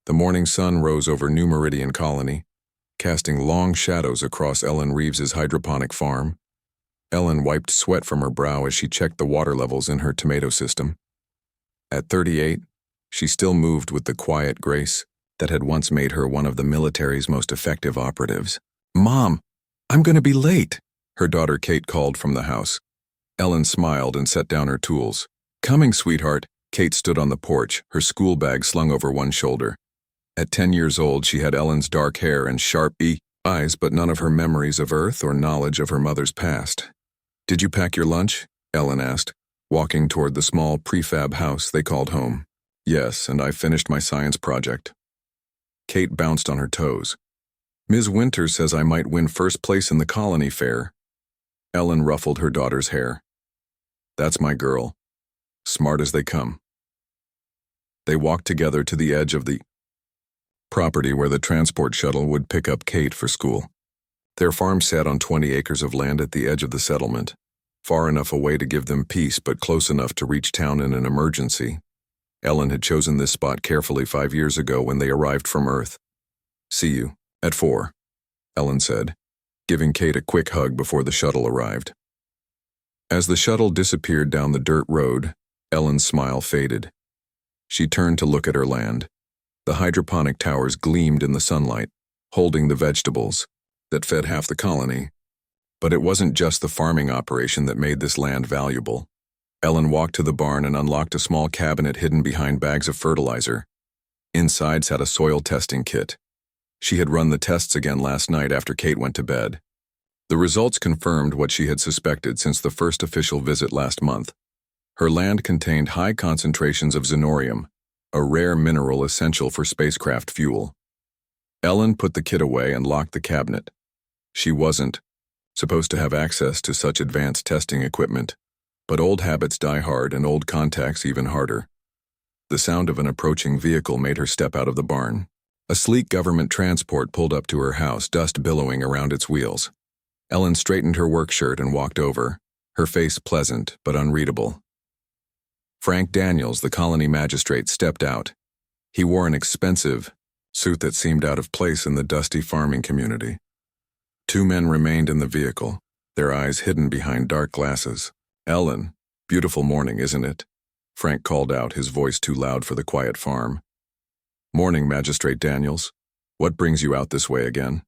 The morning sun rose over New Meridian Colony, casting long shadows across Ellen Reeves's hydroponic farm. Ellen wiped sweat from her brow as she checked the water levels in her tomato system. At 38, she still moved with the quiet grace that had once made her one of the military's most effective operatives. "Mom, I'm going to be late," her daughter Kate called from the house. Ellen smiled and set down her tools. "Coming, sweetheart." Kate stood on the porch, her school bag slung over one shoulder. At 10 years old, she had Ellen's dark hair and sharp eyes, but none of her memories of Earth or knowledge of her mother's past. "Did you pack your lunch?" Ellen asked, walking toward the small prefab house they called home. "Yes, and I finished my science project." Kate bounced on her toes. "Ms. Winter says I might win first place in the colony fair." Ellen ruffled her daughter's hair. "That's my girl. Smart as they come." They walked together to the edge of the property where the transport shuttle would pick up Kate for school. Their farm sat on 20 acres of land at the edge of the settlement, far enough away to give them peace but close enough to reach town in an emergency. Ellen had chosen this spot carefully 5 years ago when they arrived from Earth. "See you at 4, Ellen said, giving Kate a quick hug before the shuttle arrived. As the shuttle disappeared down the dirt road, Ellen's smile faded. She turned to look at her land. The hydroponic towers gleamed in the sunlight, holding the vegetables that fed half the colony. But it wasn't just the farming operation that made this land valuable. Ellen walked to the barn and unlocked a small cabinet hidden behind bags of fertilizer. Inside sat a soil testing kit. She had run the tests again last night after Kate went to bed. The results confirmed what she had suspected since the first official visit last month. Her land contained high concentrations of xenorium, a rare mineral essential for spacecraft fuel. Ellen put the kit away and locked the cabinet. She wasn't supposed to have access to such advanced testing equipment, but old habits die hard and old contacts even harder. The sound of an approaching vehicle made her step out of the barn. A sleek government transport pulled up to her house, dust billowing around its wheels. Ellen straightened her work shirt and walked over, her face pleasant but unreadable. Frank Daniels, the colony magistrate, stepped out. He wore an expensive suit that seemed out of place in the dusty farming community. 2 men remained in the vehicle, their eyes hidden behind dark glasses. "Ellen, beautiful morning, isn't it?" Frank called out, his voice too loud for the quiet farm. "Morning, Magistrate Daniels. What brings you out this way again?"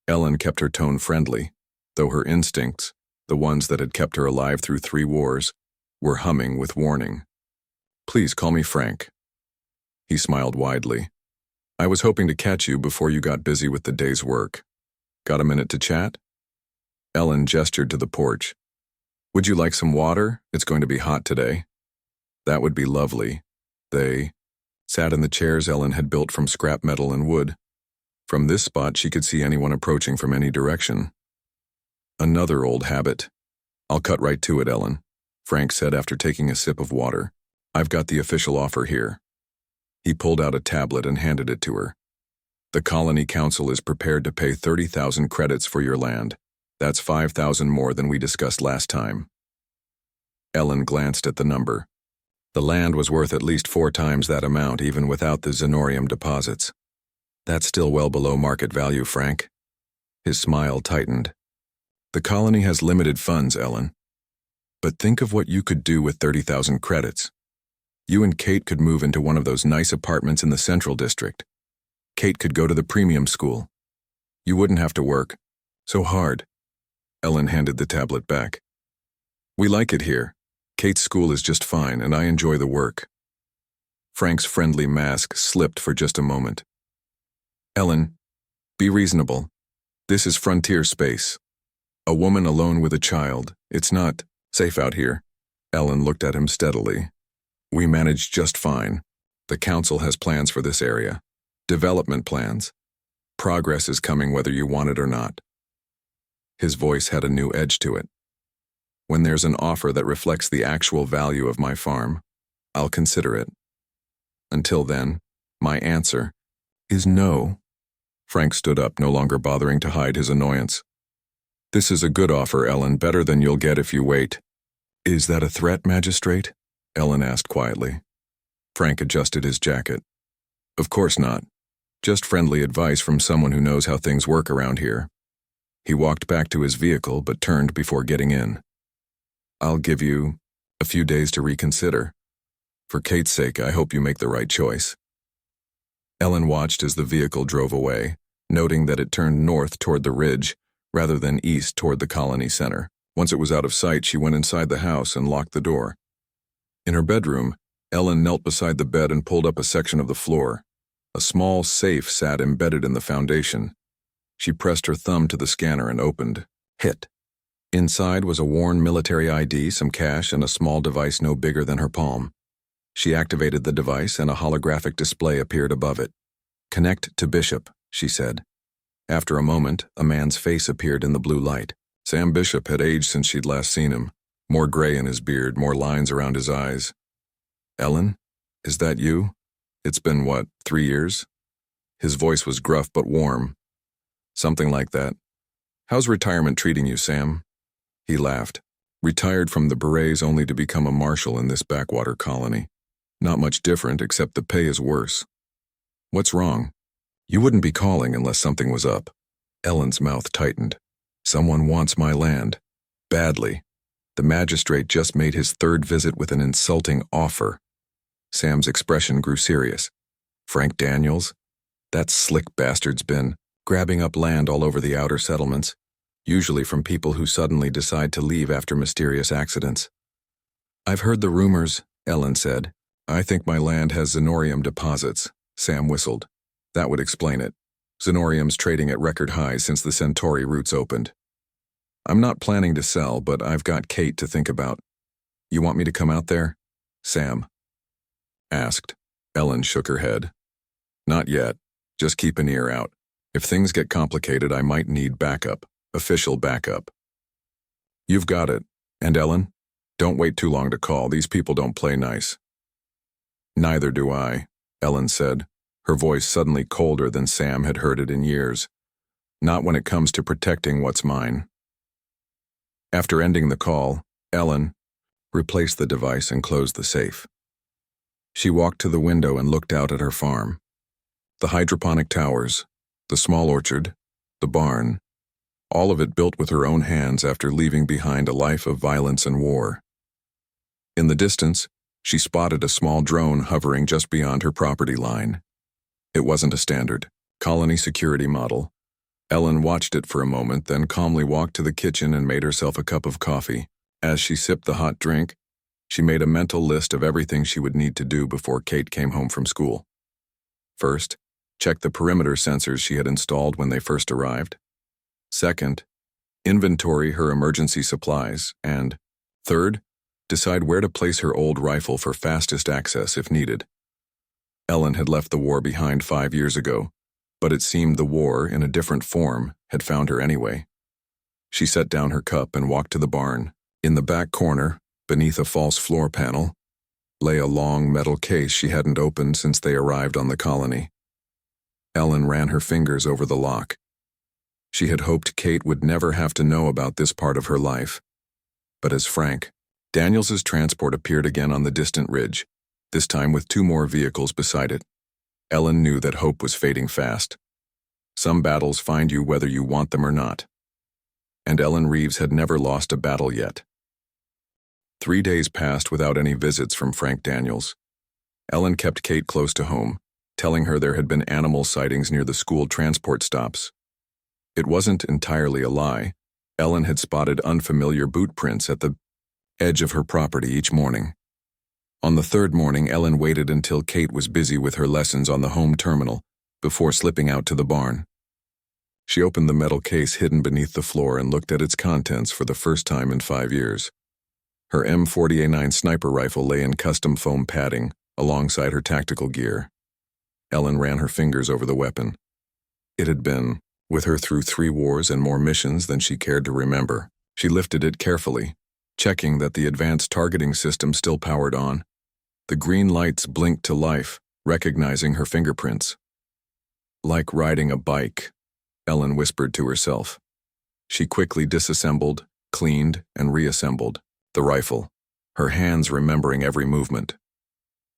Ellen kept her tone friendly, though her instincts, the ones that had kept her alive through 3 wars, were humming with warning. "Please call me Frank." He smiled widely. "I was hoping to catch you before you got busy with the day's work. Got a minute to chat?" Ellen gestured to the porch. "Would you like some water? It's going to be hot today." "That would be lovely." They sat in the chairs Ellen had built from scrap metal and wood. From this spot she could see anyone approaching from any direction. "Another old habit. I'll cut right to it, Ellen," Frank said after taking a sip of water. "I've got the official offer here." He pulled out a tablet and handed it to her. "The Colony Council is prepared to pay 30,000 credits for your land. That's 5,000 more than we discussed last time." Ellen glanced at the number. The land was worth at least 4 times that amount even without the xenorium deposits. "That's still well below market value, Frank." His smile tightened. "The colony has limited funds, Ellen. But think of what you could do with 30,000 credits. You and Kate could move into one of those nice apartments in the Central District. Kate could go to the premium school. You wouldn't have to work so hard." Ellen handed the tablet back. "We like it here. Kate's school is just fine, and I enjoy the work." Frank's friendly mask slipped for just a moment. "Ellen, be reasonable. This is frontier space. A woman alone with a child. It's not safe out here." Ellen looked at him steadily. "We manage just fine. The council has plans for this area. Development plans. Progress is coming whether you want it or not." His voice had a new edge to it. "When there's an offer that reflects the actual value of my farm, I'll consider it. Until then, my answer is no." Frank stood up, no longer bothering to hide his annoyance. "This is a good offer, Ellen, better than you'll get if you wait." "Is that a threat, Magistrate?" Ellen asked quietly. Frank adjusted his jacket. Of course not. Just friendly advice from someone who knows how things work around here. He walked back to his vehicle but turned before getting in. I'll give you a few days to reconsider. For Kate's sake, I hope you make the right choice. Ellen watched as the vehicle drove away, noting that it turned north toward the ridge rather than east toward the colony center. Once it was out of sight, she went inside the house and locked the door. In her bedroom, Ellen knelt beside the bed and pulled up a section of the floor. A small safe sat embedded in the foundation. She pressed her thumb to the scanner and opened. Hit. Inside was a worn military ID, some cash, and a small device no bigger than her palm. She activated the device and a holographic display appeared above it. Connect to Bishop, she said. After a moment, a man's face appeared in the blue light. Sam Bishop had aged since she'd last seen him. More gray in his beard, more lines around his eyes. Ellen? Is that you? It's been, 3 years? His voice was gruff but warm. Something like that. How's retirement treating you, Sam? He laughed. Retired from the Berets only to become a marshal in this backwater colony. Not much different, except the pay is worse. What's wrong? You wouldn't be calling unless something was up. Ellen's mouth tightened. Someone wants my land. Badly. The magistrate just made his third visit with an insulting offer. Sam's expression grew serious. Frank Daniels? That slick bastard's been grabbing up land all over the outer settlements, usually from people who suddenly decide to leave after mysterious accidents. I've heard the rumors, Ellen said. I think my land has xenorium deposits, Sam whistled. That would explain it. Xenorium's trading at record highs since the Centauri routes opened. I'm not planning to sell, but I've got Kate to think about. You want me to come out there? Sam asked. Ellen shook her head. Not yet. Just keep an ear out. If things get complicated, I might need backup. Official backup. You've got it. And Ellen? Don't wait too long to call. These people don't play nice. Neither do I, Ellen said, her voice suddenly colder than Sam had heard it in years. Not when it comes to protecting what's mine. After ending the call, Ellen replaced the device and closed the safe. She walked to the window and looked out at her farm. The hydroponic towers, the small orchard, the barn, all of it built with her own hands after leaving behind a life of violence and war. In the distance, she spotted a small drone hovering just beyond her property line. It wasn't a standard colony security model. Ellen watched it for a moment, then calmly walked to the kitchen and made herself a cup of coffee. As she sipped the hot drink, she made a mental list of everything she would need to do before Kate came home from school. First, check the perimeter sensors she had installed when they first arrived. Second, inventory her emergency supplies. And third, decide where to place her old rifle for fastest access if needed. Ellen had left the war behind 5 years ago, but it seemed the war, in a different form, had found her anyway. She set down her cup and walked to the barn. In the back corner, beneath a false floor panel, lay a long metal case she hadn't opened since they arrived on the colony. Ellen ran her fingers over the lock. She had hoped Kate would never have to know about this part of her life. But as Frank Daniels's transport appeared again on the distant ridge, this time with 2 more vehicles beside it, Ellen knew that hope was fading fast. Some battles find you whether you want them or not. And Ellen Reeves had never lost a battle yet. 3 days passed without any visits from Frank Daniels. Ellen kept Kate close to home, telling her there had been animal sightings near the school transport stops. It wasn't entirely a lie. Ellen had spotted unfamiliar boot prints at the edge of her property each morning. On the 3rd morning, Ellen waited until Kate was busy with her lessons on the home terminal before slipping out to the barn. She opened the metal case hidden beneath the floor and looked at its contents for the first time in 5 years. Her M40A9 sniper rifle lay in custom foam padding alongside her tactical gear. Ellen ran her fingers over the weapon. It had been with her through 3 wars and more missions than she cared to remember. She lifted it carefully, checking that the advanced targeting system still powered on. The green lights blinked to life, recognizing her fingerprints. Like riding a bike, Ellen whispered to herself. She quickly disassembled, cleaned, and reassembled the rifle, her hands remembering every movement.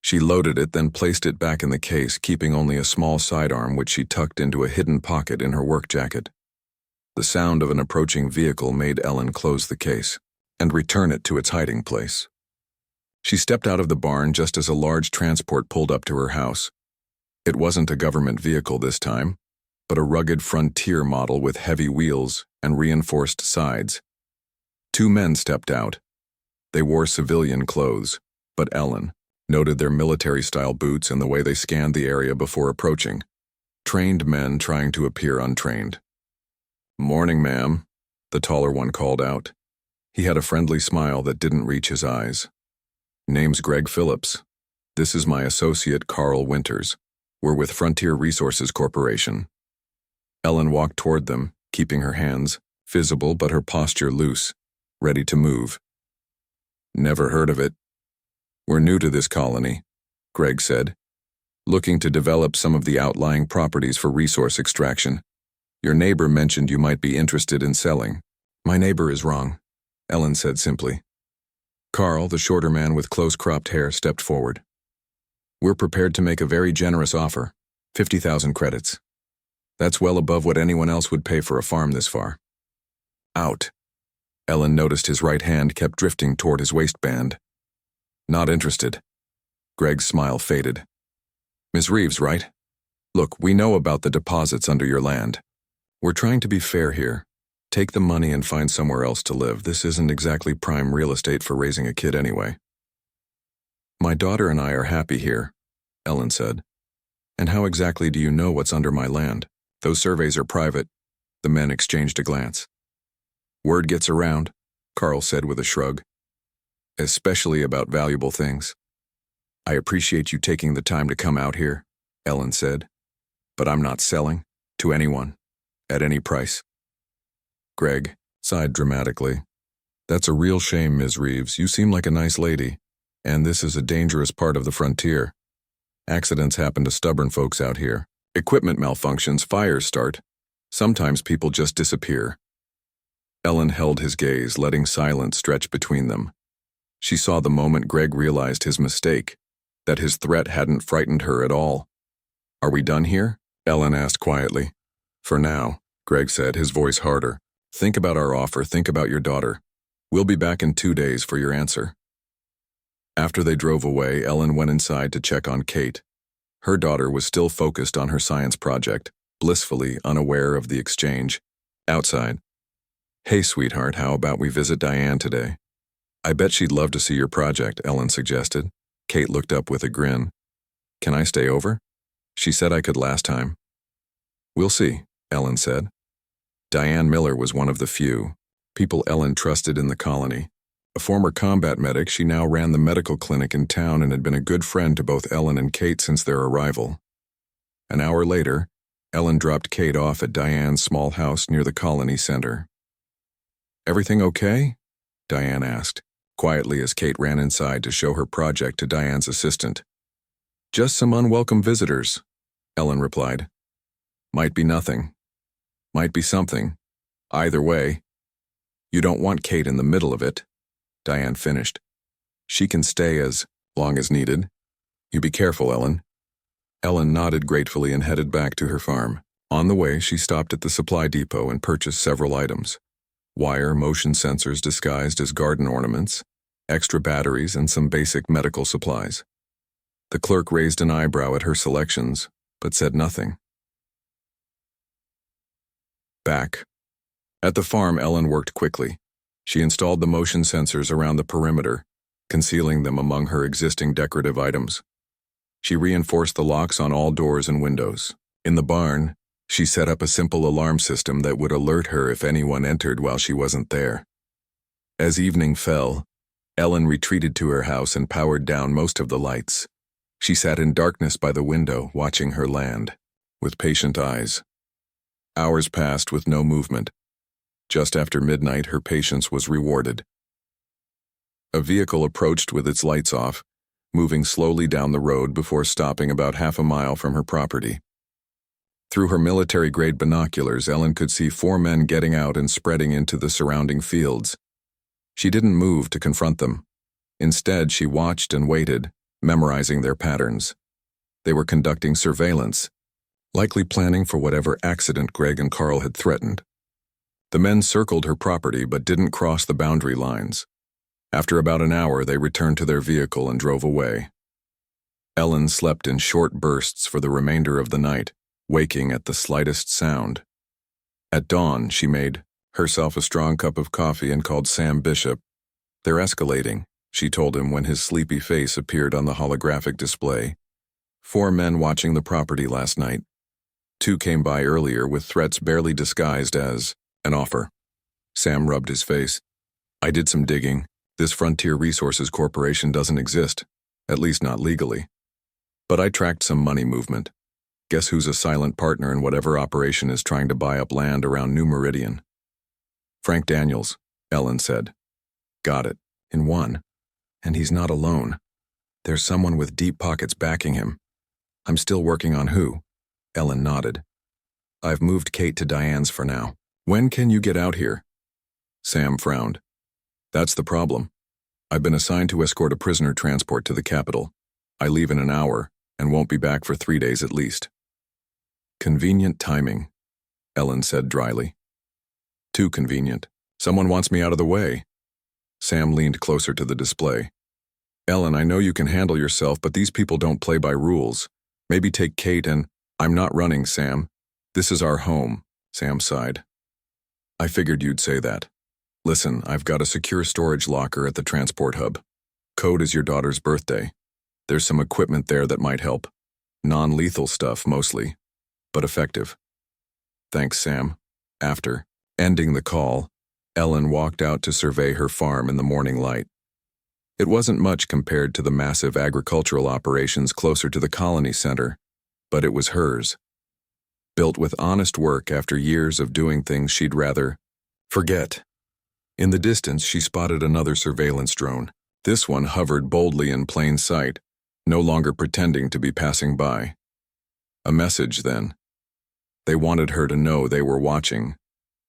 She loaded it, then placed it back in the case, keeping only a small sidearm which she tucked into a hidden pocket in her work jacket. The sound of an approaching vehicle made Ellen close the case and return it to its hiding place. She stepped out of the barn just as a large transport pulled up to her house. It wasn't a government vehicle this time, but a rugged Frontier model with heavy wheels and reinforced sides. Two men stepped out. They wore civilian clothes, but Ellen noted their military-style boots and the way they scanned the area before approaching. Trained men trying to appear untrained. "Morning, ma'am," the taller one called out. He had a friendly smile that didn't reach his eyes. "Name's Greg Phillips. This is my associate, Carl Winters. We're with Frontier Resources Corporation." Ellen walked toward them, keeping her hands visible but her posture loose, ready to move. "Never heard of it. We're new to this colony," Greg said, "looking to develop some of the outlying properties for resource extraction. Your neighbor mentioned you might be interested in selling." "My neighbor is wrong," Ellen said simply. Carl, the shorter man with close-cropped hair, stepped forward. "We're prepared to make a very generous offer, 50,000 credits. That's well above what anyone else would pay for a farm this far." "Out." Ellen noticed his right hand kept drifting toward his waistband. "Not interested." Greg's smile faded. "Ms. Reeves, right? Look, we know about the deposits under your land. We're trying to be fair here. Take the money and find somewhere else to live. This isn't exactly prime real estate for raising a kid anyway." "My daughter and I are happy here," Ellen said. "And how exactly do you know what's under my land? Those surveys are private." The men exchanged a glance. "Word gets around," Carl said with a shrug. "Especially about valuable things." "I appreciate you taking the time to come out here," Ellen said. "But I'm not selling to anyone at any price." Greg sighed dramatically. "That's a real shame, Ms. Reeves. You seem like a nice lady, and this is a dangerous part of the frontier. Accidents happen to stubborn folks out here. Equipment malfunctions, fires start. Sometimes people just disappear." Ellen held his gaze, letting silence stretch between them. She saw the moment Greg realized his mistake, that his threat hadn't frightened her at all. "Are we done here?" Ellen asked quietly. "For now," Greg said, his voice harder. "Think about our offer, think about your daughter. We'll be back in 2 days for your answer." After they drove away, Ellen went inside to check on Kate. Her daughter was still focused on her science project, blissfully unaware of the exchange. Outside. "Hey, sweetheart, how about we visit Diane today?" "I bet she'd love to see your project," Ellen suggested. Kate looked up with a grin. "Can I stay over? She said I could last time." "We'll see," Ellen said. Diane Miller was one of the few people Ellen trusted in the colony. A former combat medic, she now ran the medical clinic in town and had been a good friend to both Ellen and Kate since their arrival. An hour later, Ellen dropped Kate off at Diane's small house near the colony center. "Everything okay?" Diane asked, quietly as Kate ran inside to show her project to Diane's assistant. "Just some unwelcome visitors," Ellen replied. "Might be nothing. Might be something. Either way. You don't want Kate in the middle of it," Diane finished. "She can stay as long as needed. You be careful, Ellen." Ellen nodded gratefully and headed back to her farm. On the way, she stopped at the supply depot and purchased several items. Wire motion sensors disguised as garden ornaments, extra batteries, and some basic medical supplies. The clerk raised an eyebrow at her selections, but said nothing. Back. At the farm, Ellen worked quickly. She installed the motion sensors around the perimeter, concealing them among her existing decorative items. She reinforced the locks on all doors and windows. In the barn, she set up a simple alarm system that would alert her if anyone entered while she wasn't there. As evening fell, Ellen retreated to her house and powered down most of the lights. She sat in darkness by the window, watching her land, with patient eyes. Hours passed with no movement. Just after midnight, her patience was rewarded. A vehicle approached with its lights off, moving slowly down the road before stopping about half a mile from her property. Through her military-grade binoculars, Ellen could see 4 men getting out and spreading into the surrounding fields. She didn't move to confront them. Instead, she watched and waited, memorizing their patterns. They were conducting surveillance, likely planning for whatever accident Greg and Carl had threatened. The men circled her property but didn't cross the boundary lines. After about an hour, they returned to their vehicle and drove away. Ellen slept in short bursts for the remainder of the night, waking at the slightest sound. At dawn, she made herself a strong cup of coffee and called Sam Bishop. "They're escalating," she told him when his sleepy face appeared on the holographic display. 4 men watching the property last night. 2 came by earlier with threats barely disguised as an offer. Sam rubbed his face. "I did some digging. This Frontier Resources Corporation doesn't exist, at least not legally. But I tracked some money movement. Guess who's a silent partner in whatever operation is trying to buy up land around New Meridian?" "Frank Daniels," Ellen said. "Got it. In one. And he's not alone. There's someone with deep pockets backing him. I'm still working on who." Ellen nodded. "I've moved Kate to Diane's for now. When can you get out here?" Sam frowned. "That's the problem. I've been assigned to escort a prisoner transport to the capital. I leave in an hour and won't be back for 3 days at least." "Convenient timing," Ellen said dryly. "Too convenient. Someone wants me out of the way." Sam leaned closer to the display. "Ellen, I know you can handle yourself, but these people don't play by rules. Maybe take Kate and—" "I'm not running, Sam. This is our home," Sam sighed. "I figured you'd say that. Listen, I've got a secure storage locker at the transport hub. Code is your daughter's birthday. There's some equipment there that might help. Non-lethal stuff, mostly, but effective." "Thanks, Sam." After ending the call, Ellen walked out to survey her farm in the morning light. It wasn't much compared to the massive agricultural operations closer to the colony center, but it was hers. Built with honest work after years of doing things she'd rather forget. In the distance, she spotted another surveillance drone. This one hovered boldly in plain sight, no longer pretending to be passing by. A message, then. They wanted her to know they were watching.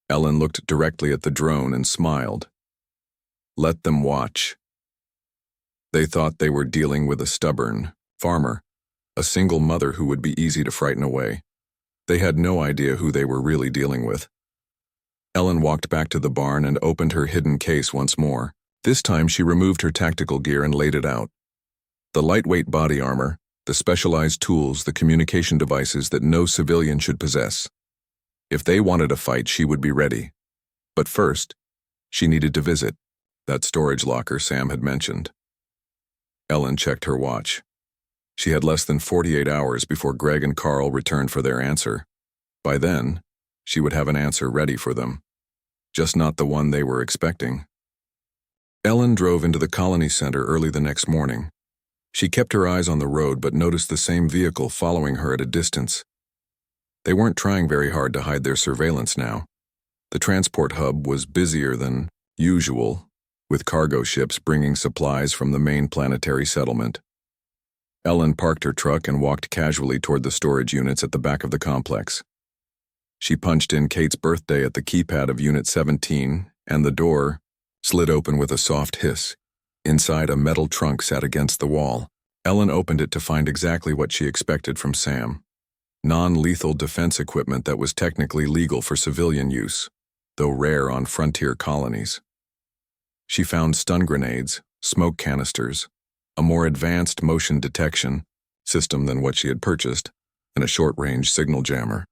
Ellen looked directly at the drone and smiled. Let them watch. They thought they were dealing with a stubborn farmer, a single mother who would be easy to frighten away. They had no idea who they were really dealing with. Ellen walked back to the barn and opened her hidden case once more. This time she removed her tactical gear and laid it out. The lightweight body armor, the specialized tools, the communication devices that no civilian should possess. If they wanted a fight, she would be ready. But first, she needed to visit that storage locker Sam had mentioned. Ellen checked her watch. She had less than 48 hours before Greg and Carl returned for their answer. By then, she would have an answer ready for them, just not the one they were expecting. Ellen drove into the colony center early the next morning. She kept her eyes on the road but noticed the same vehicle following her at a distance. They weren't trying very hard to hide their surveillance now. The transport hub was busier than usual, with cargo ships bringing supplies from the main planetary settlement. Ellen parked her truck and walked casually toward the storage units at the back of the complex. She punched in Kate's birthday at the keypad of Unit 17, and the door slid open with a soft hiss. Inside, a metal trunk sat against the wall. Ellen opened it to find exactly what she expected from Sam. Non-lethal defense equipment that was technically legal for civilian use, though rare on frontier colonies. She found stun grenades, smoke canisters, a more advanced motion detection system than what she had purchased, and a short-range signal jammer.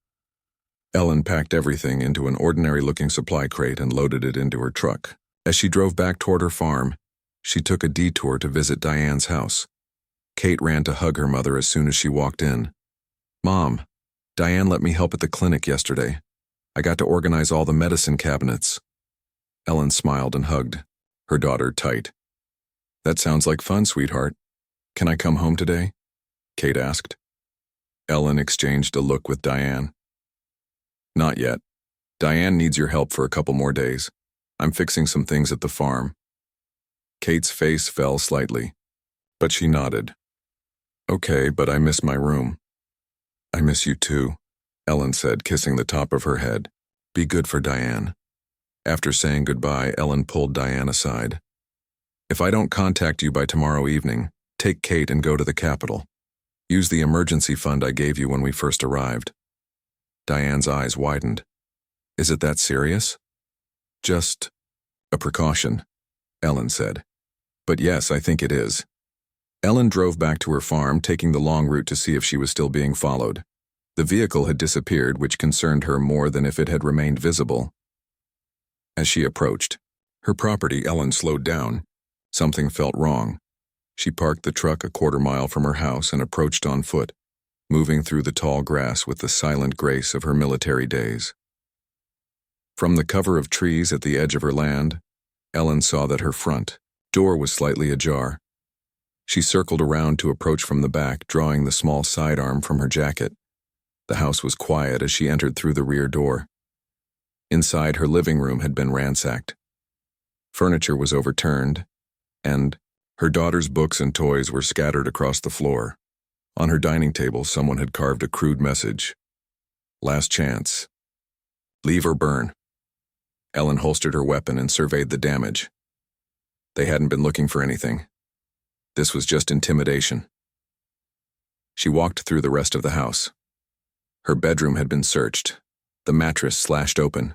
Ellen packed everything into an ordinary-looking supply crate and loaded it into her truck. As she drove back toward her farm, she took a detour to visit Diane's house. Kate ran to hug her mother as soon as she walked in. "Mom, Diane let me help at the clinic yesterday. I got to organize all the medicine cabinets." Ellen smiled and hugged her daughter tight. "That sounds like fun, sweetheart. Can I come home today?" Kate asked. Ellen exchanged a look with Diane. "Not yet. Diane needs your help for a couple more days. I'm fixing some things at the farm." Kate's face fell slightly, but she nodded. "Okay, but I miss my room." "I miss you too," Ellen said, kissing the top of her head. "Be good for Diane." After saying goodbye, Ellen pulled Diane aside. "If I don't contact you by tomorrow evening, Take Kate and go to the Capitol. Use the emergency fund I gave you when we first arrived." Diane's eyes widened. "Is it that serious?" "Just a precaution," Ellen said. "But yes, I think it is." Ellen drove back to her farm, taking the long route to see if she was still being followed. The vehicle had disappeared, which concerned her more than if it had remained visible. As she approached her property, Ellen slowed down. Something felt wrong. She parked the truck a quarter-mile from her house and approached on foot, moving through the tall grass with the silent grace of her military days. From the cover of trees at the edge of her land, Ellen saw that her front door was slightly ajar. She circled around to approach from the back, drawing the small sidearm from her jacket. The house was quiet as she entered through the rear door. Inside, her living room had been ransacked. Furniture was overturned, and her daughter's books and toys were scattered across the floor. On her dining table, someone had carved a crude message. "Last chance. Leave or burn." Ellen holstered her weapon and surveyed the damage. They hadn't been looking for anything. This was just intimidation. She walked through the rest of the house. Her bedroom had been searched, the mattress slashed open.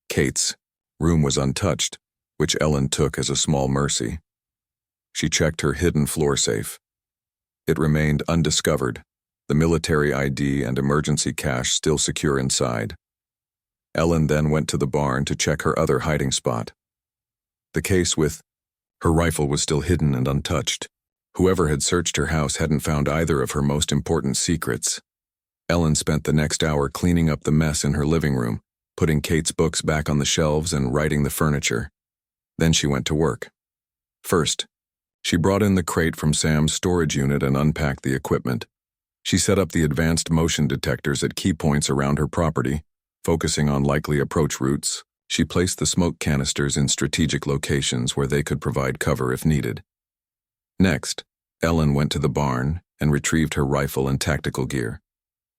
Kate's room was untouched, which Ellen took as a small mercy. She checked her hidden floor safe. It remained undiscovered, the military ID and emergency cash still secure inside. Ellen then went to the barn to check her other hiding spot. The case with her rifle was still hidden and untouched. Whoever had searched her house hadn't found either of her most important secrets. Ellen spent the next hour cleaning up the mess in her living room, putting Kate's books back on the shelves and righting the furniture. Then she went to work. First, she brought in the crate from Sam's storage unit and unpacked the equipment. She set up the advanced motion detectors at key points around her property, focusing on likely approach routes. She placed the smoke canisters in strategic locations where they could provide cover if needed. Next, Ellen went to the barn and retrieved her rifle and tactical gear.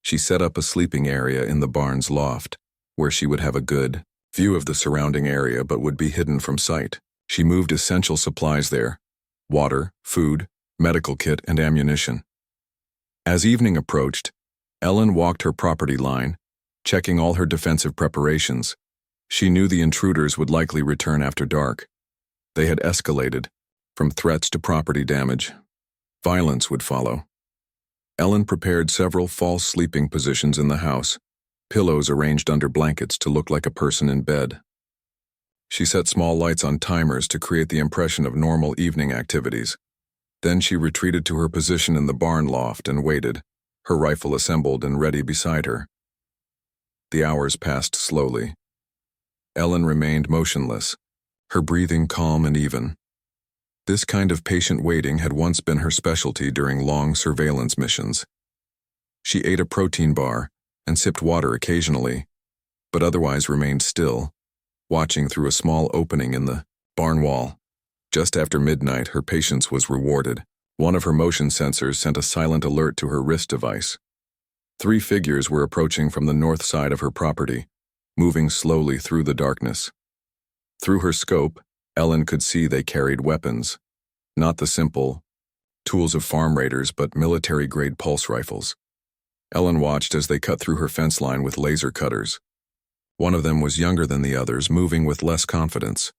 She set up a sleeping area in the barn's loft, where she would have a good view of the surrounding area but would be hidden from sight. She moved essential supplies there: water, food, medical kit, and ammunition. As evening approached, Ellen walked her property line, checking all her defensive preparations. She knew the intruders would likely return after dark. They had escalated, from threats to property damage. Violence would follow. Ellen prepared several false sleeping positions in the house, pillows arranged under blankets to look like a person in bed. She set small lights on timers to create the impression of normal evening activities. Then she retreated to her position in the barn loft and waited, her rifle assembled and ready beside her. The hours passed slowly. Ellen remained motionless, her breathing calm and even. This kind of patient waiting had once been her specialty during long surveillance missions. She ate a protein bar and sipped water occasionally, but otherwise remained still, watching through a small opening in the barn wall. Just after midnight, her patience was rewarded. One of her motion sensors sent a silent alert to her wrist device. 3 figures were approaching from the north side of her property, moving slowly through the darkness. Through her scope, Ellen could see they carried weapons, not the simple tools of farm raiders, but military-grade pulse rifles. Ellen watched as they cut through her fence line with laser cutters. One of them was younger than the others, moving with less confidence.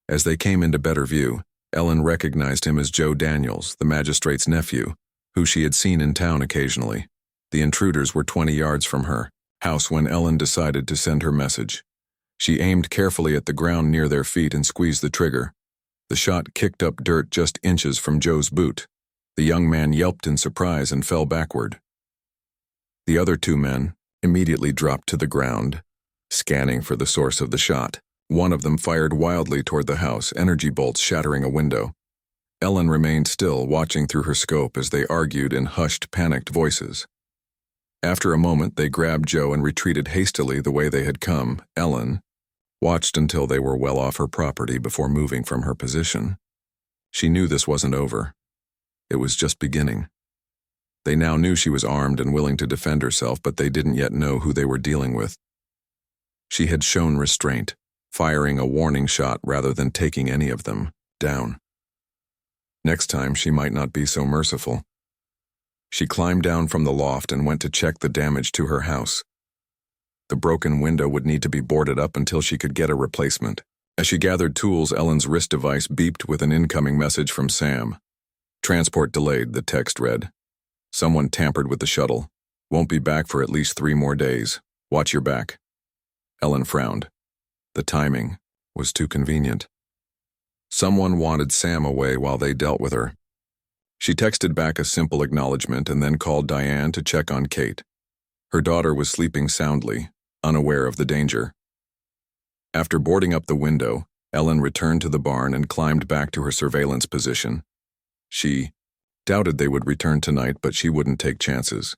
As they came into better view, Ellen recognized him as Joe Daniels, the magistrate's nephew, who she had seen in town occasionally. The intruders were 20 yards from her house when Ellen decided to send her message. She aimed carefully at the ground near their feet and squeezed the trigger. The shot kicked up dirt just inches from Joe's boot. The young man yelped in surprise and fell backward. The other 2 men immediately dropped to the ground, scanning for the source of the shot. One of them fired wildly toward the house, energy bolts shattering a window. Ellen remained still, watching through her scope as they argued in hushed, panicked voices. After a moment, they grabbed Joe and retreated hastily the way they had come. Ellen watched until they were well off her property before moving from her position. She knew this wasn't over. It was just beginning. They now knew she was armed and willing to defend herself, but they didn't yet know who they were dealing with. She had shown restraint, firing a warning shot rather than taking any of them down. Next time, she might not be so merciful. She climbed down from the loft and went to check the damage to her house. The broken window would need to be boarded up until she could get a replacement. As she gathered tools, Ellen's wrist device beeped with an incoming message from Sam. Transport delayed, the text read. Someone tampered with the shuttle. Won't be back for at least 3 more days. Watch your back. Ellen frowned. The timing was too convenient. Someone wanted Sam away while they dealt with her. She texted back a simple acknowledgement and then called Diane to check on Kate. Her daughter was sleeping soundly, unaware of the danger. After boarding up the window, Ellen returned to the barn and climbed back to her surveillance position. She doubted they would return tonight, but she wouldn't take chances.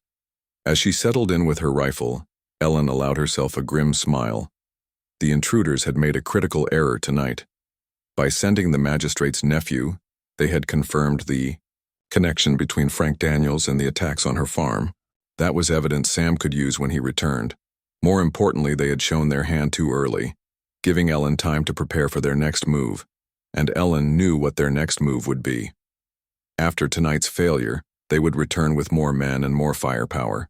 As she settled in with her rifle, Ellen allowed herself a grim smile. The intruders had made a critical error tonight. By sending the magistrate's nephew, they had confirmed the connection between Frank Daniels and the attacks on her farm. That was evidence Sam could use when he returned. More importantly, they had shown their hand too early, giving Ellen time to prepare for their next move, and Ellen knew what their next move would be. After tonight's failure, they would return with more men and more firepower.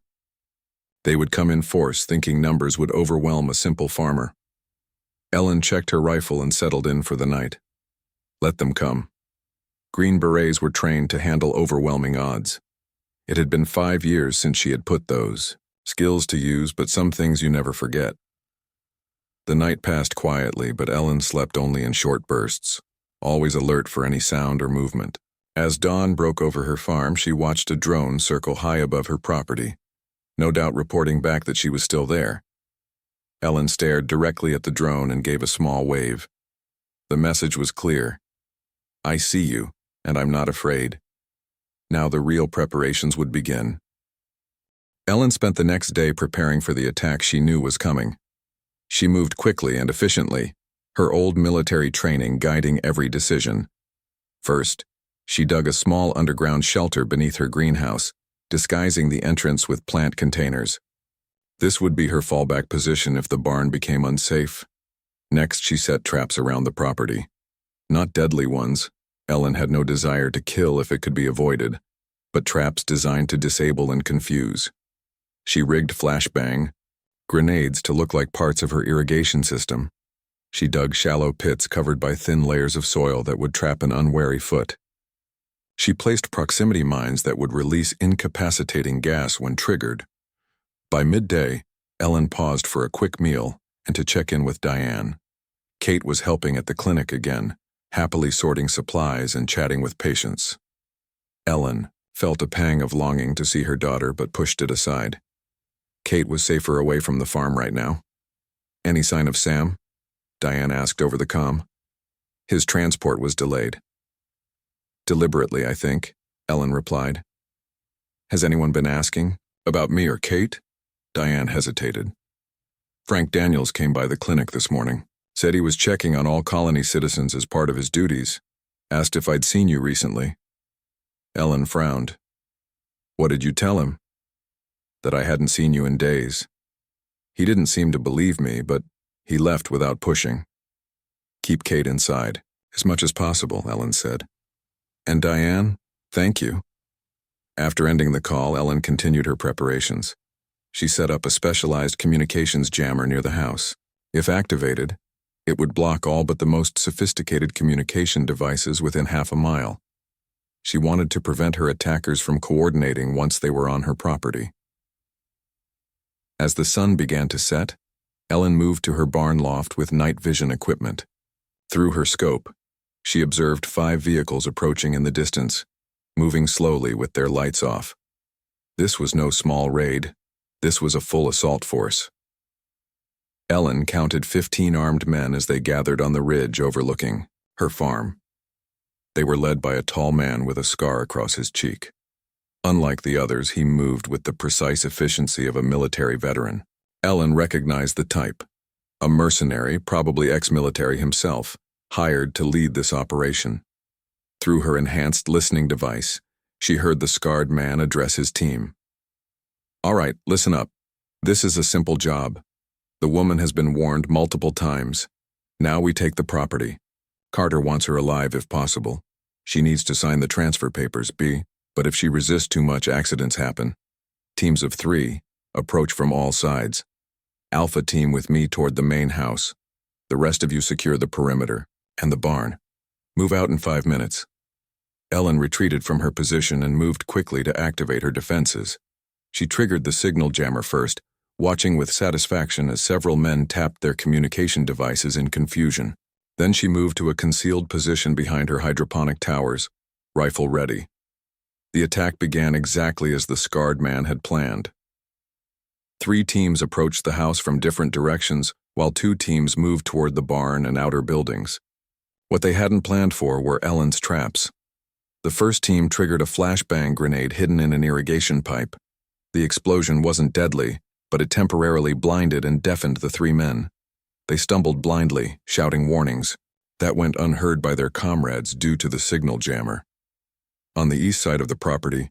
They would come in force, thinking numbers would overwhelm a simple farmer. Ellen checked her rifle and settled in for the night. Let them come. Green Berets were trained to handle overwhelming odds. It had been 5 years since she had put those skills to use, but some things you never forget. The night passed quietly, but Ellen slept only in short bursts, always alert for any sound or movement. As dawn broke over her farm, she watched a drone circle high above her property, no doubt reporting back that she was still there. Ellen stared directly at the drone and gave a small wave. The message was clear. I see you, and I'm not afraid. Now the real preparations would begin. Ellen spent the next day preparing for the attack she knew was coming. She moved quickly and efficiently, her old military training guiding every decision. First, she dug a small underground shelter beneath her greenhouse, disguising the entrance with plant containers. This would be her fallback position if the barn became unsafe. Next, she set traps around the property. Not deadly ones. Ellen had no desire to kill if it could be avoided, but traps designed to disable and confuse. She rigged flashbang grenades to look like parts of her irrigation system. She dug shallow pits covered by thin layers of soil that would trap an unwary foot. She placed proximity mines that would release incapacitating gas when triggered. By midday, Ellen paused for a quick meal and to check in with Diane. Kate was helping at the clinic again, happily sorting supplies and chatting with patients. Ellen felt a pang of longing to see her daughter but pushed it aside. Kate was safer away from the farm right now. Any sign of Sam? Diane asked over the comm. His transport was delayed. Deliberately, I think, Ellen replied. Has anyone been asking? About me or Kate? Diane hesitated. Frank Daniels came by the clinic this morning. Said he was checking on all colony citizens as part of his duties. Asked if I'd seen you recently. Ellen frowned. What did you tell him? That I hadn't seen you in days. He didn't seem to believe me, but he left without pushing. Keep Kate inside, as much as possible, Ellen said. And Diane, thank you. After ending the call, Ellen continued her preparations. She set up a specialized communications jammer near the house. If activated, it would block all but the most sophisticated communication devices within half a mile. She wanted to prevent her attackers from coordinating once they were on her property. As the sun began to set, Ellen moved to her barn loft with night vision equipment. Through her scope, she observed 5 vehicles approaching in the distance, moving slowly with their lights off. This was no small raid. This was a full assault force. Ellen counted 15 armed men as they gathered on the ridge overlooking her farm. They were led by a tall man with a scar across his cheek. Unlike the others, he moved with the precise efficiency of a military veteran. Ellen recognized the type. A mercenary, probably ex-military himself, hired to lead this operation. Through her enhanced listening device, she heard the scarred man address his team. All right, listen up. This is a simple job. The woman has been warned multiple times. Now we take the property. Carter wants her alive if possible. She needs to sign the transfer papers, B, but if she resists too much, accidents happen. Teams of 3, approach from all sides. Alpha team with me toward the main house. The rest of you secure the perimeter and the barn. Move out in 5 minutes. Ellen retreated from her position and moved quickly to activate her defenses. She triggered the signal jammer first, watching with satisfaction as several men tapped their communication devices in confusion. Then she moved to a concealed position behind her hydroponic towers, rifle ready. The attack began exactly as the scarred man had planned. 3 teams approached the house from different directions, while 2 teams moved toward the barn and outer buildings. What they hadn't planned for were Ellen's traps. The first team triggered a flashbang grenade hidden in an irrigation pipe. The explosion wasn't deadly, but it temporarily blinded and deafened the 3 men. They stumbled blindly, shouting warnings. That went unheard by their comrades due to the signal jammer. On the east side of the property,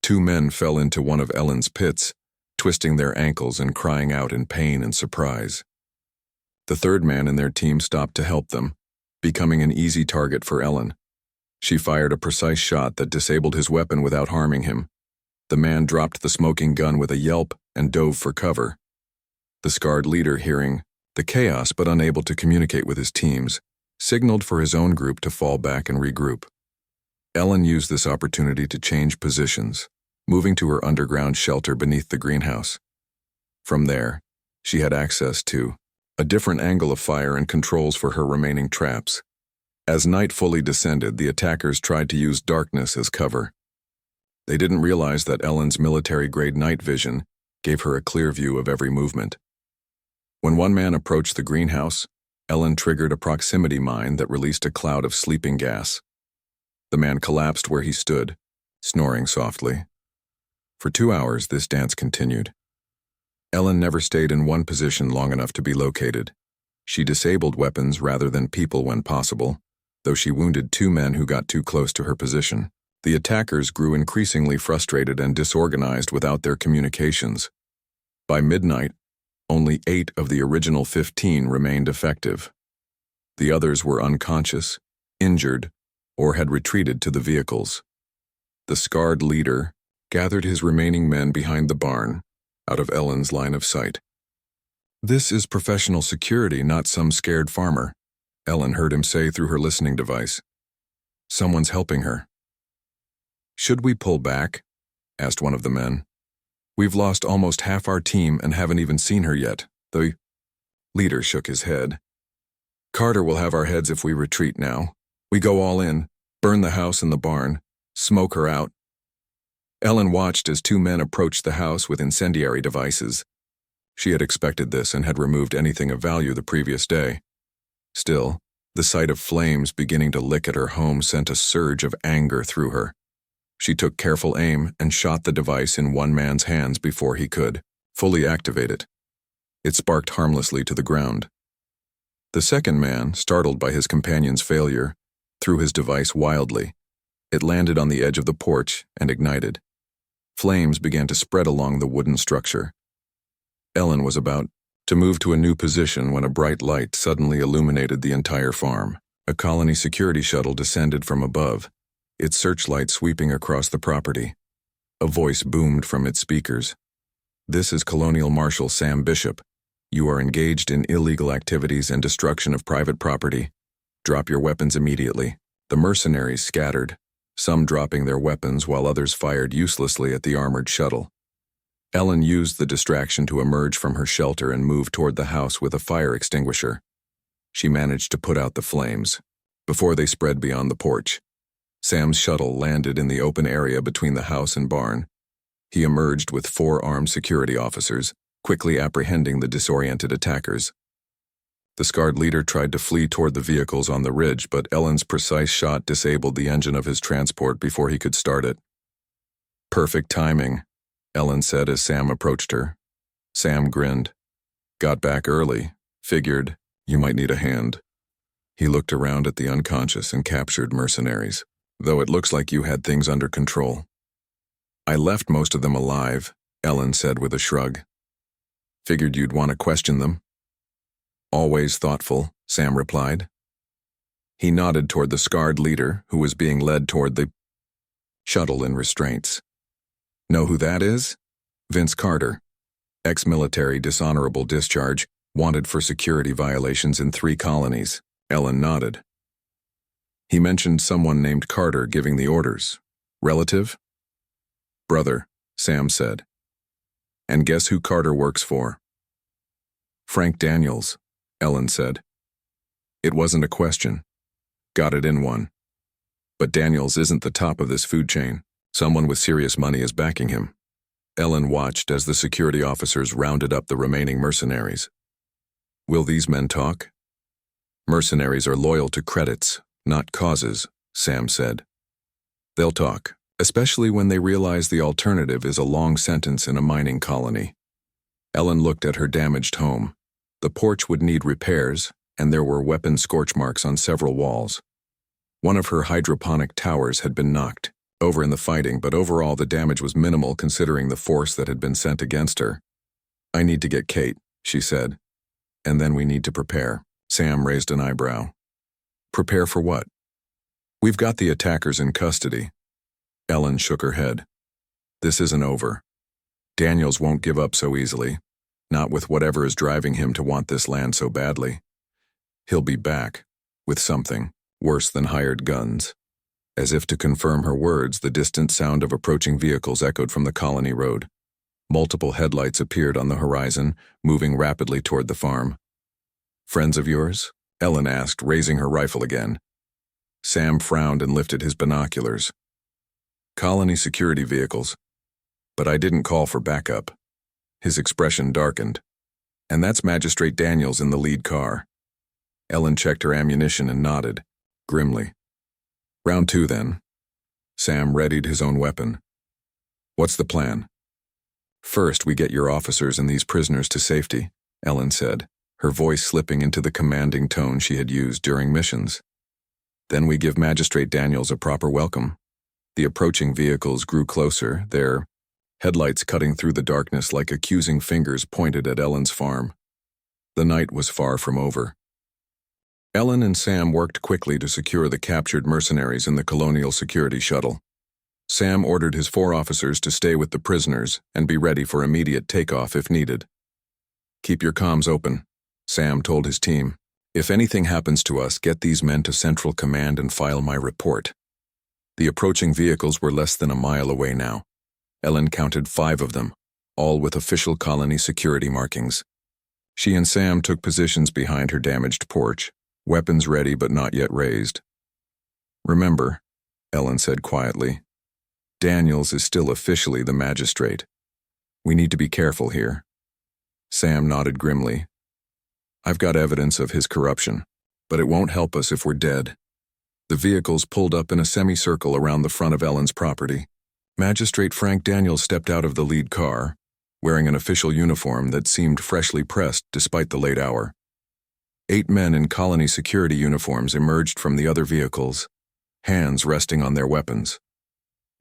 2 men fell into one of Ellen's pits, twisting their ankles and crying out in pain and surprise. The 3rd man in their team stopped to help them, becoming an easy target for Ellen. She fired a precise shot that disabled his weapon without harming him. The man dropped the smoking gun with a yelp and dove for cover. The scarred leader, hearing the chaos but unable to communicate with his teams, signaled for his own group to fall back and regroup. Ellen used this opportunity to change positions, moving to her underground shelter beneath the greenhouse. From there, she had access to a different angle of fire and controls for her remaining traps. As night fully descended, the attackers tried to use darkness as cover. They didn't realize that Ellen's military-grade night vision gave her a clear view of every movement. When one man approached the greenhouse, Ellen triggered a proximity mine that released a cloud of sleeping gas. The man collapsed where he stood, snoring softly. For 2 hours, this dance continued. Ellen never stayed in one position long enough to be located. She disabled weapons rather than people when possible, though she wounded 2 men who got too close to her position. The attackers grew increasingly frustrated and disorganized without their communications. By midnight, only 8 of the original 15 remained effective. The others were unconscious, injured, or had retreated to the vehicles. The scarred leader gathered his remaining men behind the barn, out of Ellen's line of sight. "This is professional security, not some scared farmer," Ellen heard him say through her listening device. "Someone's helping her." "Should we pull back?" asked one of the men. "We've lost almost half our team and haven't even seen her yet." The leader shook his head. "Carter will have our heads if we retreat now. We go all in, burn the house and the barn, smoke her out." Ellen watched as 2 men approached the house with incendiary devices. She had expected this and had removed anything of value the previous day. Still, the sight of flames beginning to lick at her home sent a surge of anger through her. She took careful aim and shot the device in one man's hands before he could fully activate it. It sparked harmlessly to the ground. The second man, startled by his companion's failure, threw his device wildly. It landed on the edge of the porch and ignited. Flames began to spread along the wooden structure. Ellen was about to move to a new position when a bright light suddenly illuminated the entire farm. A colony security shuttle descended from above, its searchlight sweeping across the property. A voice boomed from its speakers. "This is Colonial Marshal Sam Bishop. You are engaged in illegal activities and destruction of private property. Drop your weapons immediately." The mercenaries scattered, some dropping their weapons while others fired uselessly at the armored shuttle. Ellen used the distraction to emerge from her shelter and move toward the house with a fire extinguisher. She managed to put out the flames before they spread beyond the porch. Sam's shuttle landed in the open area between the house and barn. He emerged with 4 armed security officers, quickly apprehending the disoriented attackers. The scarred leader tried to flee toward the vehicles on the ridge, but Ellen's precise shot disabled the engine of his transport before he could start it. "Perfect timing," Ellen said as Sam approached her. Sam grinned. "Got back early. Figured you might need a hand." He looked around at the unconscious and captured mercenaries. "Though it looks like you had things under control." "I left most of them alive," Ellen said with a shrug. "Figured you'd want to question them." "Always thoughtful," Sam replied. He nodded toward the scarred leader, who was being led toward the shuttle in restraints. Know who that is? Vince Carter. Ex-military, dishonorable discharge, wanted for security violations in 3 colonies. Ellen nodded. He mentioned someone named Carter giving the orders. Relative? Brother, Sam said. And guess who Carter works for? Frank Daniels, Ellen said. It wasn't a question. Got it in one. But Daniels isn't the top of this food chain. Someone with serious money is backing him. Ellen watched as the security officers rounded up the remaining mercenaries. Will these men talk? Mercenaries are loyal to credits, not causes, Sam said. They'll talk, especially when they realize the alternative is a long sentence in a mining colony. Ellen looked at her damaged home. The porch would need repairs, and there were weapon scorch marks on several walls. One of her hydroponic towers had been knocked over in the fighting, but overall the damage was minimal considering the force that had been sent against her. I need to get Kate, she said. And then we need to prepare. Sam raised an eyebrow. Prepare for what? We've got the attackers in custody. Ellen shook her head. This isn't over. Daniels won't give up so easily, not with whatever is driving him to want this land so badly. He'll be back, with something worse than hired guns. As if to confirm her words, the distant sound of approaching vehicles echoed from the colony road. Multiple headlights appeared on the horizon, moving rapidly toward the farm. Friends of yours? Ellen asked, raising her rifle again. Sam frowned and lifted his binoculars. Colony security vehicles. But I didn't call for backup. His expression darkened. And that's Magistrate Daniels in the lead car. Ellen checked her ammunition and nodded, grimly. Round 2, then. Sam readied his own weapon. What's the plan? First, we get your officers and these prisoners to safety, Ellen said, her voice slipping into the commanding tone she had used during missions. Then we give Magistrate Daniels a proper welcome. The approaching vehicles grew closer, their headlights cutting through the darkness like accusing fingers pointed at Ellen's farm. The night was far from over. Ellen and Sam worked quickly to secure the captured mercenaries in the Colonial Security Shuttle. Sam ordered his 4 officers to stay with the prisoners and be ready for immediate takeoff if needed. Keep your comms open, Sam told his team. If anything happens to us, get these men to Central Command and file my report. The approaching vehicles were less than a mile away now. Ellen counted 5 of them, all with official colony security markings. She and Sam took positions behind her damaged porch, weapons ready but not yet raised. Remember, Ellen said quietly, Daniels is still officially the magistrate. We need to be careful here. Sam nodded grimly. I've got evidence of his corruption, but it won't help us if we're dead. The vehicles pulled up in a semicircle around the front of Ellen's property. Magistrate Frank Daniels stepped out of the lead car, wearing an official uniform that seemed freshly pressed despite the late hour. 8 men in colony security uniforms emerged from the other vehicles, hands resting on their weapons.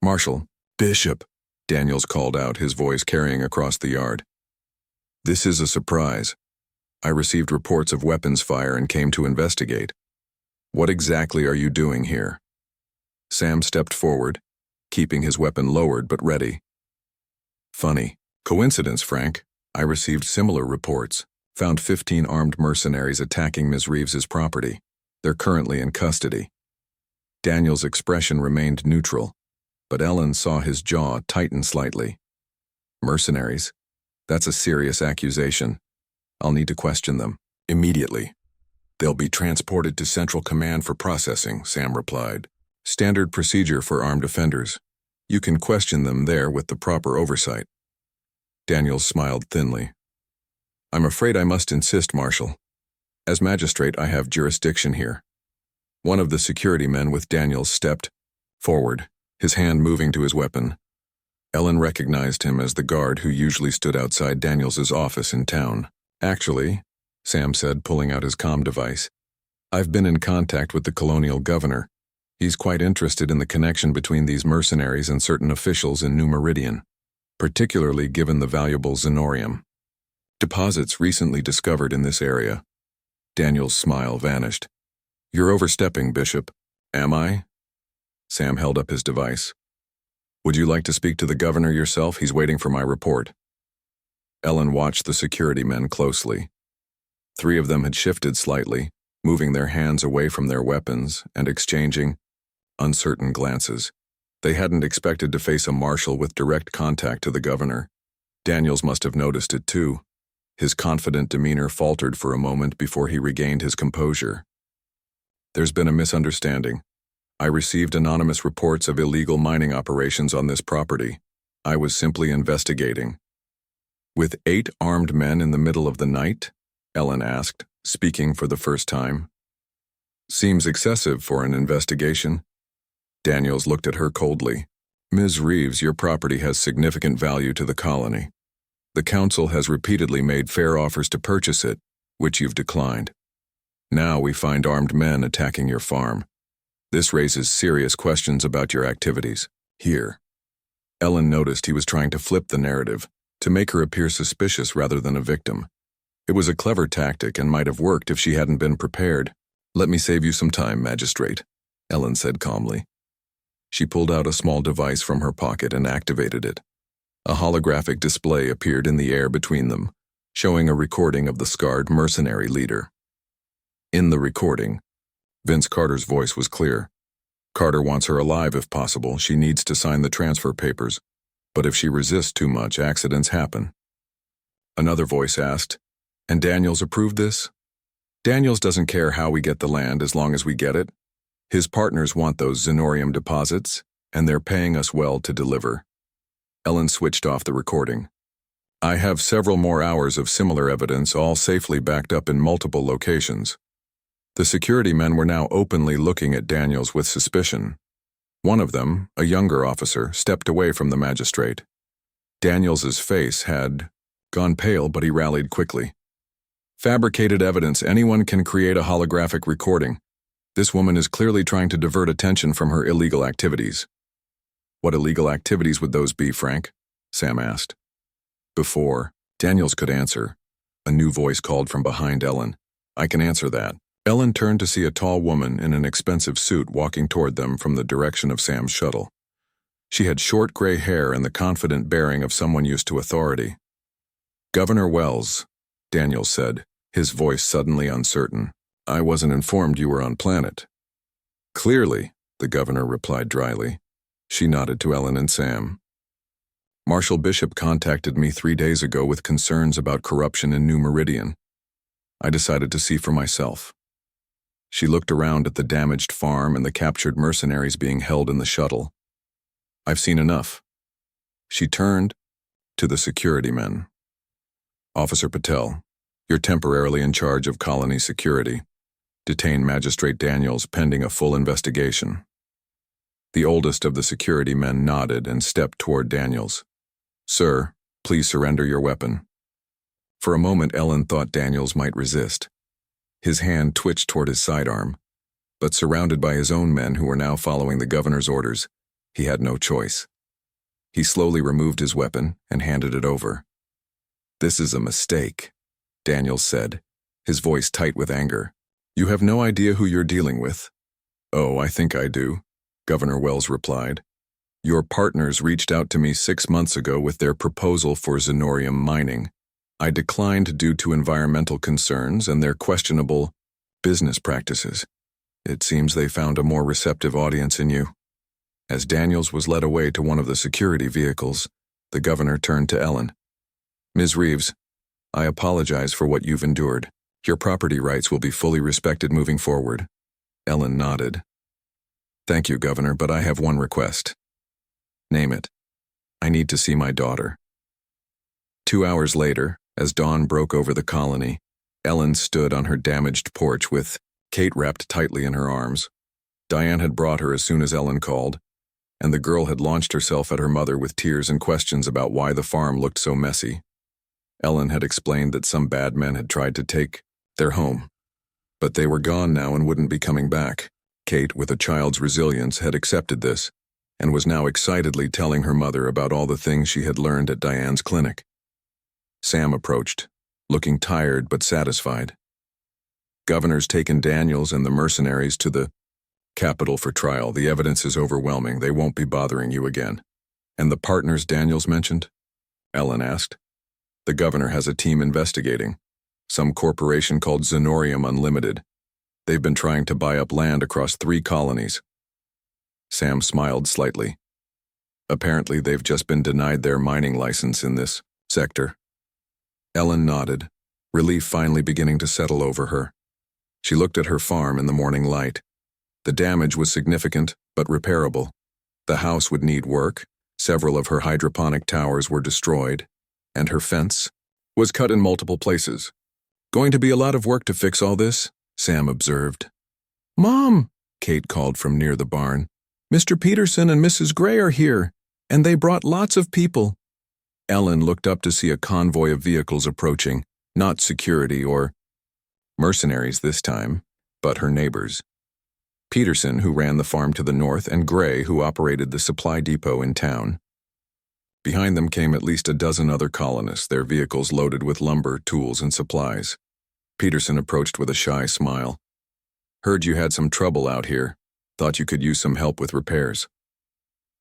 Marshal, Bishop, Daniels called out, his voice carrying across the yard. This is a surprise. I received reports of weapons fire and came to investigate. What exactly are you doing here? Sam stepped forward, keeping his weapon lowered but ready. Funny. Coincidence, Frank. I received similar reports. Found 15 armed mercenaries attacking Ms. Reeves's property. They're currently in custody. Daniel's expression remained neutral, but Ellen saw his jaw tighten slightly. Mercenaries? That's a serious accusation. I'll need to question them. Immediately. They'll be transported to Central Command for processing, Sam replied. Standard procedure for armed offenders. You can question them there with the proper oversight. Daniels smiled thinly. I'm afraid I must insist, Marshal. As magistrate, I have jurisdiction here. One of the security men with Daniels stepped forward, his hand moving to his weapon. Ellen recognized him as the guard who usually stood outside Daniels's office in town. Actually, Sam said, pulling out his comm device, I've been in contact with the colonial governor. He's quite interested in the connection between these mercenaries and certain officials in New Meridian, particularly given the valuable xenorium deposits recently discovered in this area. Daniel's smile vanished. You're overstepping, Bishop. Am I? Sam held up his device. Would you like to speak to the governor yourself? He's waiting for my report. Ellen watched the security men closely. 3 of them had shifted slightly, moving their hands away from their weapons and exchanging uncertain glances. They hadn't expected to face a marshal with direct contact to the governor. Daniels must have noticed it too. His confident demeanor faltered for a moment before he regained his composure. There's been a misunderstanding. I received anonymous reports of illegal mining operations on this property. I was simply investigating. With 8 armed men in the middle of the night? Ellen asked, speaking for the first time. Seems excessive for an investigation. Daniels looked at her coldly. Ms. Reeves, your property has significant value to the colony. The council has repeatedly made fair offers to purchase it, which you've declined. Now we find armed men attacking your farm. This raises serious questions about your activities. Here. Ellen noticed he was trying to flip the narrative, to make her appear suspicious rather than a victim. It was a clever tactic and might have worked if she hadn't been prepared. Let me save you some time, Magistrate, Ellen said calmly. She pulled out a small device from her pocket and activated it. A holographic display appeared in the air between them, showing a recording of the scarred mercenary leader. In the recording, Vince Carter's voice was clear. Carter wants her alive if possible. She needs to sign the transfer papers. But if she resists too much, accidents happen. Another voice asked, and Daniels approved this? Daniels doesn't care how we get the land as long as we get it. His partners want those xenorium deposits, and they're paying us well to deliver. Ellen switched off the recording. I have several more hours of similar evidence, all safely backed up in multiple locations. The security men were now openly looking at Daniels with suspicion. One of them, a younger officer, stepped away from the magistrate. Daniels's face had gone pale, but he rallied quickly. Fabricated evidence. Anyone can create a holographic recording. This woman is clearly trying to divert attention from her illegal activities. What illegal activities would those be, Frank? Sam asked. Before Daniels could answer, a new voice called from behind Ellen. I can answer that. Ellen turned to see a tall woman in an expensive suit walking toward them from the direction of Sam's shuttle. She had short gray hair and the confident bearing of someone used to authority. Governor Wells, Daniels said, his voice suddenly uncertain. I wasn't informed you were on planet. Clearly, the governor replied dryly. She nodded to Ellen and Sam. Marshal Bishop contacted me 3 days ago with concerns about corruption in New Meridian. I decided to see for myself. She looked around at the damaged farm and the captured mercenaries being held in the shuttle. I've seen enough. She turned to the security men. Officer Patel, you're temporarily in charge of colony security. Detain Magistrate Daniels pending a full investigation. The oldest of the security men nodded and stepped toward Daniels. Sir, please surrender your weapon. For a moment, Ellen thought Daniels might resist. His hand twitched toward his sidearm, but surrounded by his own men who were now following the governor's orders, he had no choice. He slowly removed his weapon and handed it over. This is a mistake, Daniels said, his voice tight with anger. You have no idea who you're dealing with. Oh, I think I do, Governor Wells replied. Your partners reached out to me 6 months ago with their proposal for xenorium mining. I declined due to environmental concerns and their questionable business practices. It seems they found a more receptive audience in you. As Daniels was led away to one of the security vehicles, the governor turned to Ellen. Ms. Reeves, I apologize for what you've endured. Your property rights will be fully respected moving forward. Ellen nodded. Thank you, Governor, but I have one request. Name it. I need to see my daughter. 2 hours later, as dawn broke over the colony, Ellen stood on her damaged porch with Kate wrapped tightly in her arms. Diane had brought her as soon as Ellen called, and the girl had launched herself at her mother with tears and questions about why the farm looked so messy. Ellen had explained that some bad men had tried to take their home, but they were gone now and wouldn't be coming back. Kate, with a child's resilience, had accepted this, and was now excitedly telling her mother about all the things she had learned at Diane's clinic. Sam approached, looking tired but satisfied. Governor's taken Daniels and the mercenaries to the capital for trial. The evidence is overwhelming. They won't be bothering you again. And the partners Daniels mentioned? Ellen asked. The governor has a team investigating. Some corporation called Zenorium Unlimited. They've been trying to buy up land across 3 colonies. Sam smiled slightly. Apparently they've just been denied their mining license in this sector. Ellen nodded, relief finally beginning to settle over her. She looked at her farm in the morning light. The damage was significant, but repairable. The house would need work, several of her hydroponic towers were destroyed, and her fence was cut in multiple places. Going to be a lot of work to fix all this, Sam observed. Mom, Kate called from near the barn. Mr. Peterson and Mrs. Gray are here, and they brought lots of people. Ellen looked up to see a convoy of vehicles approaching, not security or mercenaries this time, but her neighbors. Peterson, who ran the farm to the north, and Gray, who operated the supply depot in town. Behind them came at least a dozen other colonists, their vehicles loaded with lumber, tools, and supplies. Peterson approached with a shy smile. Heard you had some trouble out here. Thought you could use some help with repairs.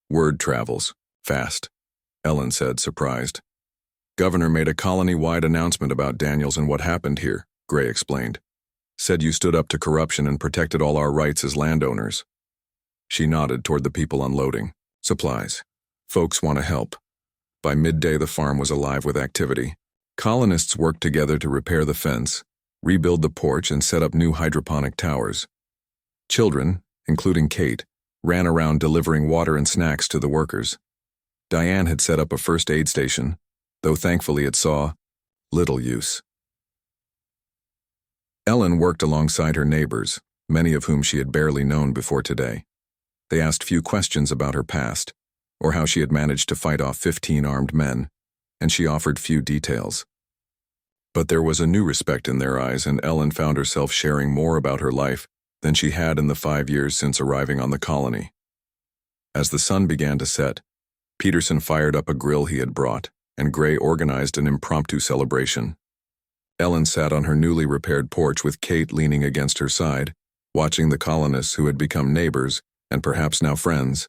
Word travels. Fast, Ellen said, surprised. Governor made a colony-wide announcement about Daniels and what happened here, Gray explained. Said you stood up to corruption and protected all our rights as landowners. She nodded toward the people unloading. Supplies. Folks want to help. By midday, the farm was alive with activity. Colonists worked together to repair the fence, rebuild the porch, and set up new hydroponic towers. Children, including Kate, ran around delivering water and snacks to the workers. Diane had set up a first aid station, though thankfully it saw little use. Ellen worked alongside her neighbors, many of whom she had barely known before today. They asked few questions about her past, or how she had managed to fight off 15 armed men, and she offered few details. But there was a new respect in their eyes, and Ellen found herself sharing more about her life than she had in the 5 years since arriving on the colony. As the sun began to set, Peterson fired up a grill he had brought, and Gray organized an impromptu celebration. Ellen sat on her newly repaired porch with Kate leaning against her side, watching the colonists who had become neighbors and perhaps now friends.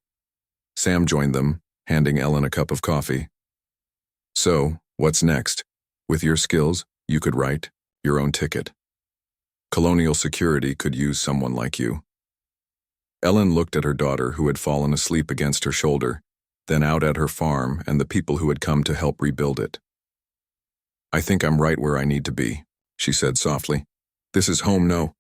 Sam joined them, handing Ellen a cup of coffee. So, what's next? With your skills, you could write your own ticket. Colonial security could use someone like you. Ellen looked at her daughter, who had fallen asleep against her shoulder, then out at her farm and the people who had come to help rebuild it. I think I'm right where I need to be, she said softly. This is home, no?